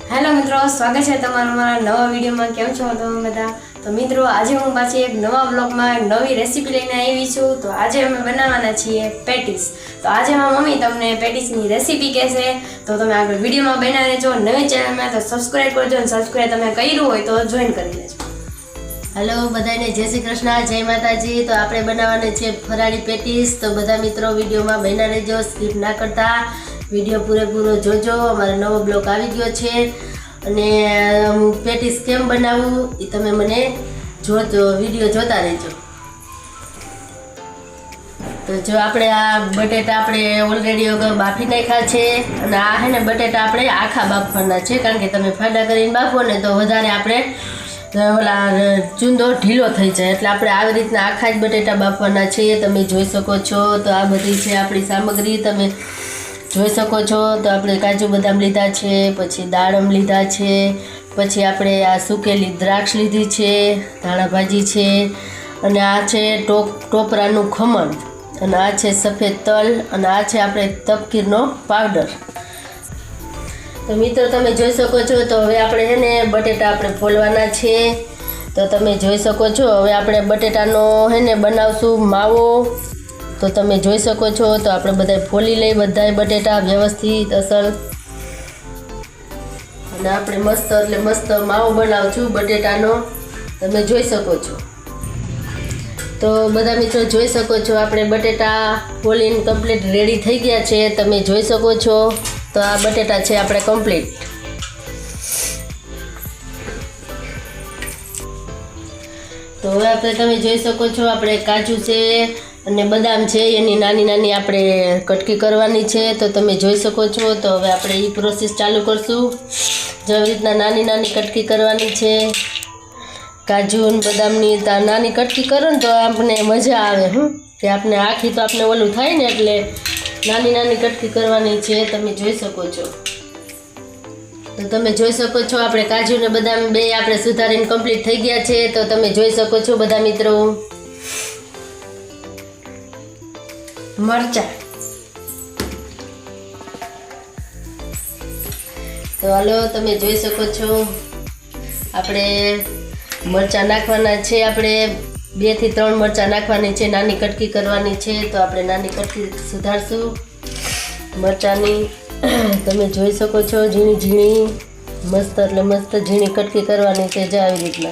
Hello मित्रों, स्वागत है तमारा हमारा नवा वीडियो में। केम छो તમે બધા? તો મિત્રો આજે હું પાછી એક નવા બ્લોગમાં એક નવી રેસીપી લઈને આવી છું। તો આજે અમે બનાવવાના છીએ પેટીસ। તો આજે મારી મમ્મી તમને પેટીસની રેસીપી કહેશે, તો તમે આગળ વિડીયોમાં બનાવી રહેજો। નવી ચેનલમાં તો સબસ્ક્રાઇબ કરજો અને સબસ્ક્રાઇબ તમે કર્યું હોય તો જોઈન કરી લેજો। हेलो बधाने जय श्री कृष्ण, जय माताजी। तो आपणे बनाववानी छे फराળી पेटीस। तो बधा मित्रों विडियो में बना रहो, स्किप ना करता विडियो पूरेपूरो जोजो। अमारो नवो ब्लॉग आवी गयो छे अने पेटीस केम बनावुं ए तमे मने जोजो, विडियो जोता रहेजो। तो जो आपणे आ बटेटा आपणे ऑलरेडी बाफी नाख्या छे अने आ है ने बटेटा आपणे आखा बाफवाना छे, कारण के तमे फाડા करीने बाफो ने तो वधारे आपणे ओला चूंदो ढीलो थई जाए, एटले आपणे આવી રીતના આખા જ બટેટા બાફવાના છે। તમે જોઈ શકો છો। તો આ બધી છે આપણી સામગ્રી, તમે જોઈ શકો છો। તો આપણે કાજુ બદામ લીધા છે, પછી દાડમ લીધા છે, પછી આપણે આ સુકેલી દ્રાક્ષ લીધી છે, ધાણા ભાજી છે, અને આ છે ટોપરાનું ખમણ, અને આ છે સફેદ તલ, અને આ છે આપણે તપકીરનો પાવડર। तो मित्रों तमे जोई सको छो। तो हवे आपणे है ने बटेटा आपणे फोलवाना छे। तो तमे जोई सको छो। हवे आपणे बटेटानो है ने बनावशुं मावो। तो तमे जोई सको छो। तो आपणे बधाय फोली लई, बधाय बटेटा व्यवस्थित असल, अने आपणे मस्त એટલે मस्त मावो बनावशुं बटेटानो। तमे जोई सको छो। तो बधा मित्रों जोई सको छो, आपणे बटेटा फोलीने कम्प्लीट रेडी थई गया छे। तमे जोई सको छो। तो आ बटेटा है अपने कम्प्लीट। तो हवे आपणे तमे जोई सको छो, आपणे काजू है अने बदाम है एनी नानी नानी आपणे कटकी करवानी छे। तो तमे जोई सको छो। तो हवे आपणे ई प्रोसेस चालू करशुं। जो रीतना नानी नानी कटकी करवानी छे काजू अने बदामनी। नानी कटकी करो ने तो आपने मजा आवे, कि आपने आखी तो आपने ओलू थाय ने एटले नानी नानी कटकी करवानी छे। तमे जोई सको छो। तो तमे जोई सको छो, आपणे काजू ने बदाम बे आपणे सुधारीने कम्प्लीट थई गया छे। तो तमे जोई सको छो बधा मित्रों। मरचा, तो हालो तमे जोई सको छो। आपणे मरचा नाखवाना छे, आपणे 2 થી 3 मरचा नाखवानी छे, नानी कटकी करवानी छे। तो आपणे नानी कटकी सुधारशुं मरचानी। तमे जोई सको छो, झीणी झीणी मस्त એટલે मस्त झीणी कटकी करवानी छे। जो આવી રીતના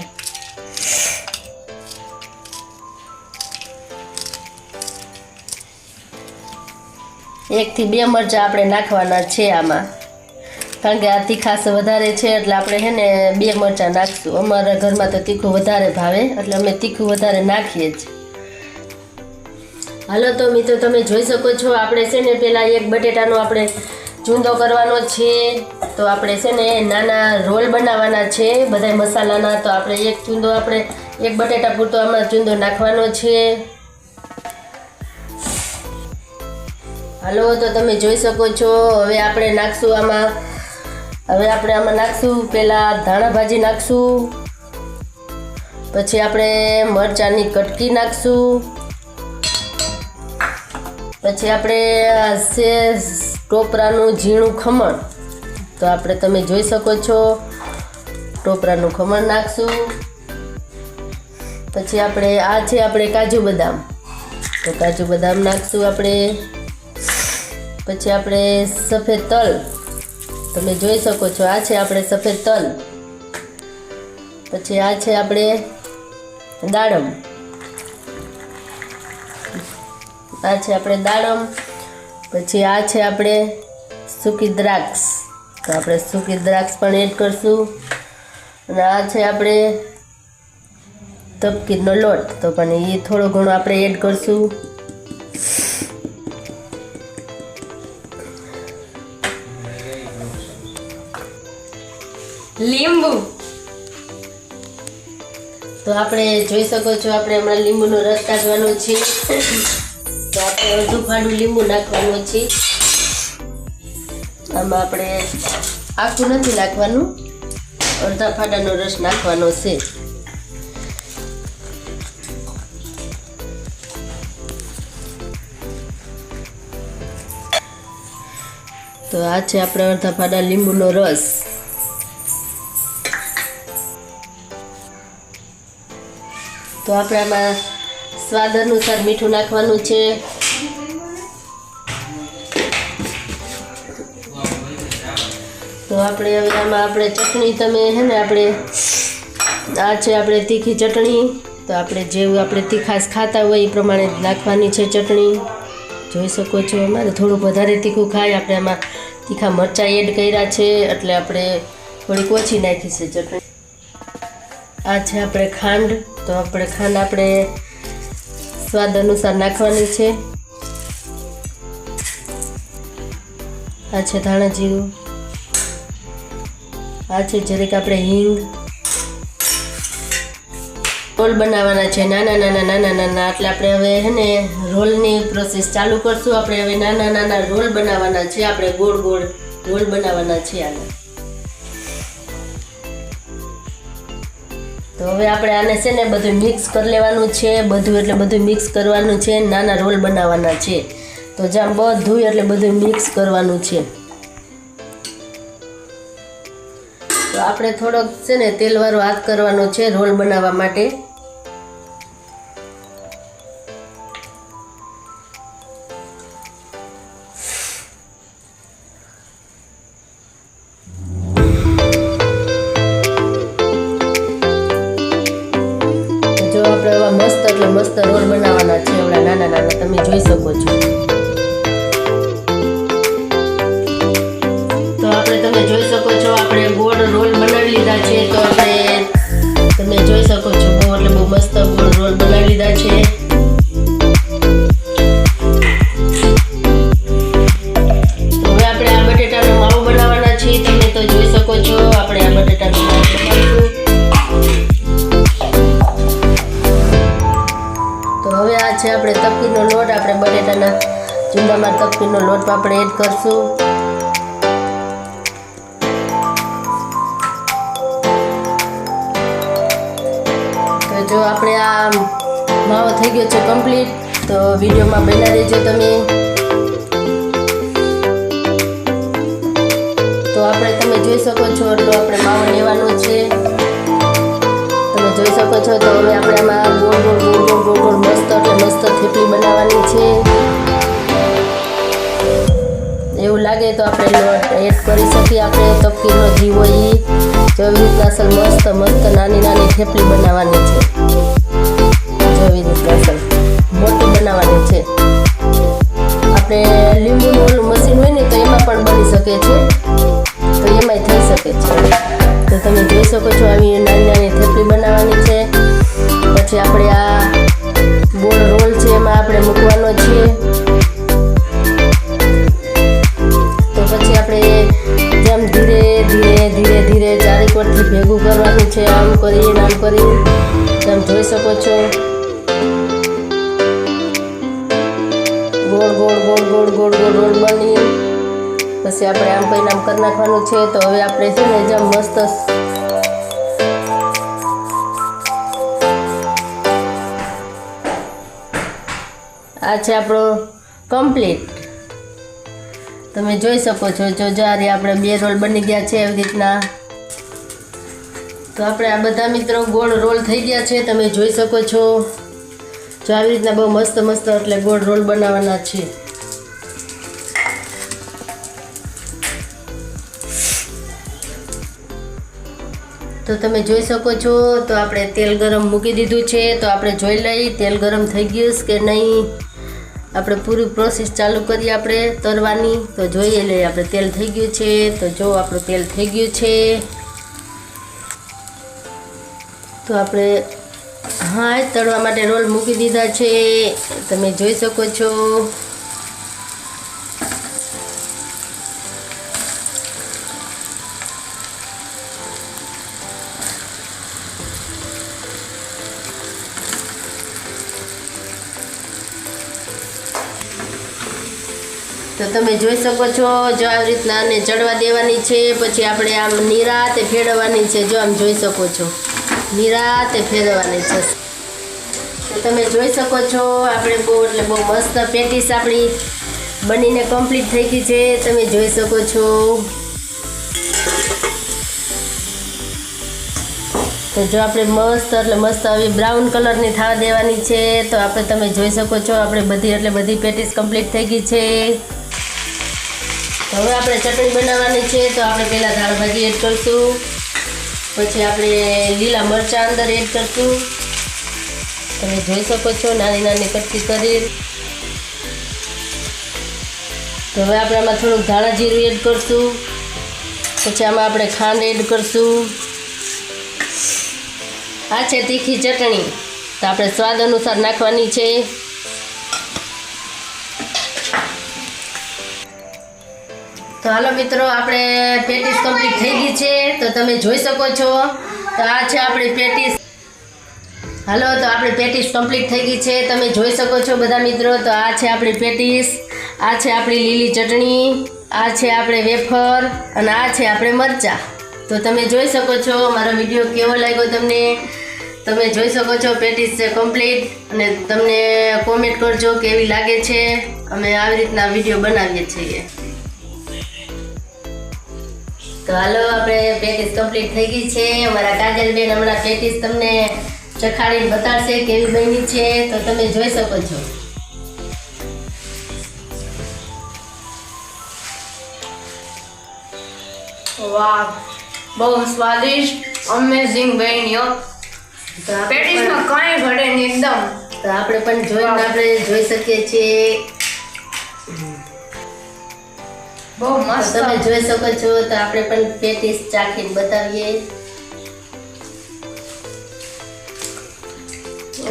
1 થી 2 मरचा આપણે નાખવાના છે આમાં, કારણ કે આ તીખાસ વધારે છે એટલે આપણે હે ને 2 મરચાં નાખશું। અમારા ઘરમાં તો તીખું વધારે ભાવે એટલે અમે તીખું વધારે નાખીએ જ। હાલો તો મિત્રો તમે જોઈ શકો છો, આપણે છે ને પહેલાં એક બટેટાનો આપણે ચૂંદો કરવાનો છે। તો આપણે છે ને નાના રોલ બનાવવાના છે બધા મસાલાના। તો આપણે એક ચૂંદો, આપણે એક બટેટા પૂરતો આમાં ચૂંદો નાખવાનો છે। હાલો તો તમે જોઈ શકો છો। હવે આપણે નાખશું આમાં, હવે આપણે આમાં નાખશું પહેલાં ધાણા ભાજી નાખશું, પછી આપણે મરચાંની કટકી નાખશું, પછી આપણે છે ટોપરાનું ઝીણું ખમણ। તો આપણે તમે જોઈ શકો છો ટોપરાનું ખમણ નાખશું, પછી આપણે આ છે આપણે કાજુ બદામ। તો કાજુ બદામ નાખશું આપણે, પછી આપણે સફેદ તલ, તમે જોઈ શકો છો આ છે આપણે સફેદ તલ, પછી આ છે આપણે દાડમ, આ છે આપણે દાડમ, પછી આ છે આપણે સૂકી દ્રાક્ષ। તો આપણે સૂકી દ્રાક્ષ પણ એડ કરશું, અને આ છે આપણે તપકીરનો લોટ, તો પણ એ થોડો ઘણો આપણે એડ કરશું। લીંબુ, તો આપણે જોઈ શકો છો આપણે હમણાં લીંબુનો રસ કાઢવાનો છે। તો આપણે અડધું ફાડું લીંબુ નાખવાનું છે આમાં। આપણે આખું નથી નાખવાનું, અડધા ફાડાનો રસ નાખવાનો છે। તો આ છે આપણે અડધા ફાડા લીંબુનો રસ। તો આપણે આમાં સ્વાદ અનુસાર મીઠું નાખવાનું છે. તો આપણે હવે આમાં આપણે ચટણી તમે હે ને આપણે આ છે આપણે તીખી ચટણી. તો આપણે જેવું આપણે તીખાશ ખાતા હોય એ પ્રમાણે નાખવાની છે ચટણી. જોઈ શકો છો અમારે થોડુંક વધારે તીખું ખાય. આપણે આમાં તીખા મરચાં એડ કર્યા છે એટલે આપણે થોડીક ઓછી નાખી છે ચટણી. આ છે આપણે ખાંડ. તો આપણે ખાંડ આપણે સ્વાદ અનુસાર નાખવાની છે. આ છે ધાણા જીરું. આ છે જરીક આપણે હિંગ. રોલ બનાવવાના છે નાના નાના એટલે આપણે હવે હે ને રોલની પ્રોસેસ ચાલુ કરશું. આપણે હવે નાના નાના રોલ બનાવવાના છે. આપણે ગોળ ગોળ રોલ બનાવવાના છે આના. તો હવે આપણે આને છે ને બધું મિક્સ કરી લેવાનું છે. બધું એટલે બધું મિક્સ કરવાનું છે. નાના રોલ બનાવવાના છે. તો જ્યાં બધું એટલે બધું મિક્સ કરવાનું છે. તો આપણે થોડોક છે ને તેલવાળો હાથ કરવાનો છે રોલ બનાવવા માટે. જો આપણે એવા મસ્ત એટલે મસ્ત રોલ બનાવવાના છે. એવડા નાના નાના તમે જોઈ શકો છો. તો આપણે તમે જોઈ શકો છો આપણે ગોળ રોલ બનાવી લીધા છે. તો આપણે તમે જોઈ શકો છો બહુ એટલે બહુ મસ્ત ગોળ રોલ બનાવી લીધા છે. તો હવે આપણે આ બટેટાનો માવો બનાવવાના છીએ. તમે તો જોઈ શકો છો આપણે આ બટેટાનો માવો બનાવીશું. તો હવે આ છે આપણે તપકીનો લોટ. આપણે બટેટાના ચૂંદામાં તપકીનો લોટ આપણે એડ કરશું. જો આપણે આ માવો થઈ ગયો છે કમ્પ્લીટ. તો વિડીયોમાં બન્યા રહેજો તમે. તો આપણે તમે જોઈ શકો છો એટલો આપણે માવો લેવાનો છે. તમે જોઈ શકો છો. તો હવે આપણે આમાં ગોળ ગોળ ગોળ ગોળ ગોળ ગોળ મસ્ત એટલે મસ્ત થેપલી બનાવવાની છે. એવું લાગે તો આપણે લોટ એડ કરી શકીએ. આપણે તપકીનો ઘી હોય એ જેવી રીતના અસલ મસ્ત મસ્ત નાની નાની થેપલી બનાવવાની છે. જેવી રીતના અસલ મોટી બનાવવાની છે. આપણે લીંબુનું ઓલું મશીન હોય ને તો એમાં પણ બની શકે છે. તો એમાંય થઈ શકે છે. તો તમે જોઈ શકો છો આવી નાની નાની થેપલી બનાવવાની છે. પછી આપણે આ ગોળ રોલ છે એમાં આપણે મૂકવાનો છે. તો પછી આપણે જેમ ધીરે ધીરે ધીરે ધીરે ચારેક વરથી ભેગું કરવાનું છે. આમ કરીને તમે જોઈ શકો છો ગોળ ગોળ ગોળ ગોળ ગોળ ગોળ રોલ બની પછી આપણે આમ કરીને આમ કરી નાખવાનું છે. તો હવે આપણે છે ને જેમ મસ્ત આ છે આપણો કમ્પ્લીટ. તમે જોઈ શકો છો. જો જ્યારે આપણે 2 રોલ બની ગયા છે એવી રીતના. તો આપણે આ બધા મિત્રો ગોળ રોલ થઈ ગયા છે. તમે જોઈ શકો છો. જો આવી રીતના બહુ મસ્ત મસ્ત એટલે ગોળ રોલ બનાવવાના છે. તો તમે જોઈ શકો છો. તો આપણે તેલ ગરમ મૂકી દીધું છે. તો આપણે જોઈ લઈએ તેલ ગરમ થઈ ગયું કે નહીં. આપણે પૂરી પ્રોસેસ ચાલુ કરીએ આપણે તરવાની. તો જોઈએ લઈએ આપણે તેલ થઈ ગયું છે. તો જો આપણું તેલ થઈ ગયું છે. તો આપણે હા તળવા માટે રોલ મૂકી દીધા છે. તમે જોઈ શકો છો. તો તમે જોઈ શકો છો. જો આવી રીતના આને ચડવા દેવાની છે. પછી આપણે આમ નિરાતે ફેરવવાની છે. જો આમ જોઈ શકો છો નિરાતે ફેરવવાની છે. તો તમે જોઈ શકો છો આપણે બહુ એટલે બહુ મસ્ત પેટીસ આપણી બનીને કમ્પ્લીટ થઈ ગઈ છે. તમે જોઈ શકો છો. તો જો આપણે મસ્ત એટલે મસ્ત આવી બ્રાઉન કલરની થવા દેવાની છે. તો આપણે તમે જોઈ શકો છો આપણે બધી પેટીસ કમ્પ્લીટ થઈ ગઈ છે. હવે આપણે ચટણી બનાવવાની છે. તો આપણે પહેલાં દાળભાજી એડ કરીશું, પછી આપણે લીલા મરચાં અંદર એડ કરીશું. તમે જોઈ શકો છો નાની નાની કટકી કરી. તો હવે આપણે આમાં થોડુંક ધાણા જીરું એડ કરીશું, પછી આમાં આપણે ખાંડ એડ કરીશું. આ છે તીખી ચટણી, તો આપણે સ્વાદ અનુસાર નાખવાની છે. તો હાલો મિત્રો, આપણે પેટીસ કમ્પ્લીટ થઈ ગઈ છે. તો તમે જોઈ શકો છો. તો આ છે આપણી પેટીસ. હાલો, તો આપણી પેટીસ કમ્પ્લીટ થઈ ગઈ છે. તમે જોઈ શકો છો બધા મિત્રો. તો આ છે આપણી પેટીસ, આ છે આપણી લીલી ચટણી, આ છે આપણે વેફર અને આ છે આપણે મરચાં. તો તમે જોઈ શકો છો મારો વિડીયો કેવો લાગ્યો તમને. તમે જોઈ શકો છો પેટીસ છે કમ્પ્લીટ. અને તમને કોમેન્ટ કરજો કેવી લાગે છે. અમે આવી રીતના વિડીયો બનાવીએ છીએ. તો હાલો, આપણે પેટીસ કમ્પ્લીટ થઈ ગઈ છે. અમારા કાજલબેન હમણાં પેટીસ તમને ચખાડીને બતાડશે કેવી બની છે. તો તમે જોઈ શકો છો. વાહ, બહુ સ્વાદિષ્ટ, અમેઝિંગ બન્યો. પેટીસમાં કાંઈ ઘટે નહીં એકદમ. તો આપણે પણ જોઈને આપણે જોઈ શકીએ છીએ. બહુ મસ્ત. તમે જોઈ શકો છો. તો આપણે પણ પેટીસ ચાખીને બતાવીએ.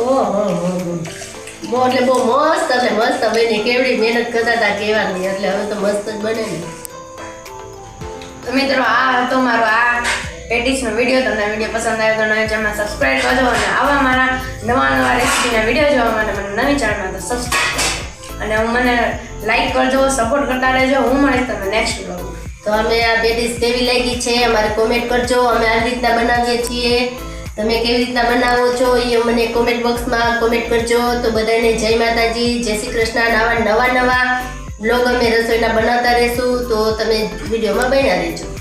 ઓહો, બહુ એટલે બહુ મસ્ત એટલે મસ્ત બની. કેવડી મહેનત કરતા હતા કહેવાની, એટલે હવે તો મસ્ત જ બને ને. તો મિત્રો, આ હતો મારો આ પેટીસનો વિડીયો. તમને વિડીયો પસંદ આવ્યો તો નવી ચેનલમાં સબસ્ક્રાઈબ કરજો, અને આવા મારા નવા રેસીપીના વિડીયો જોવા માટે મને નવી ચેનલમાં તો સબસ્ક્રાઈબ કરજો, અને મને લાઈક કરજો, સપોર્ટ કરતા રહેજો. હું મળીશ તમને નેક્સ્ટ વ્લોગમાં. તો અમે આ પેટીસ કેવી લાગી છે અમારે કોમેન્ટ કરજો. અમે આવી રીતના બનાવીએ છીએ. તમે કેવી રીતના બનાવો છો એ મને કોમેન્ટ બોક્સમાં કોમેન્ટ કરજો. તો બધાને જય માતાજી, જય શ્રી કૃષ્ણ. નવા બ્લોગ અમે રસોઈના બનાવતા રહીશું. તો તમે વિડીયોમાં બન્યા રહેજો.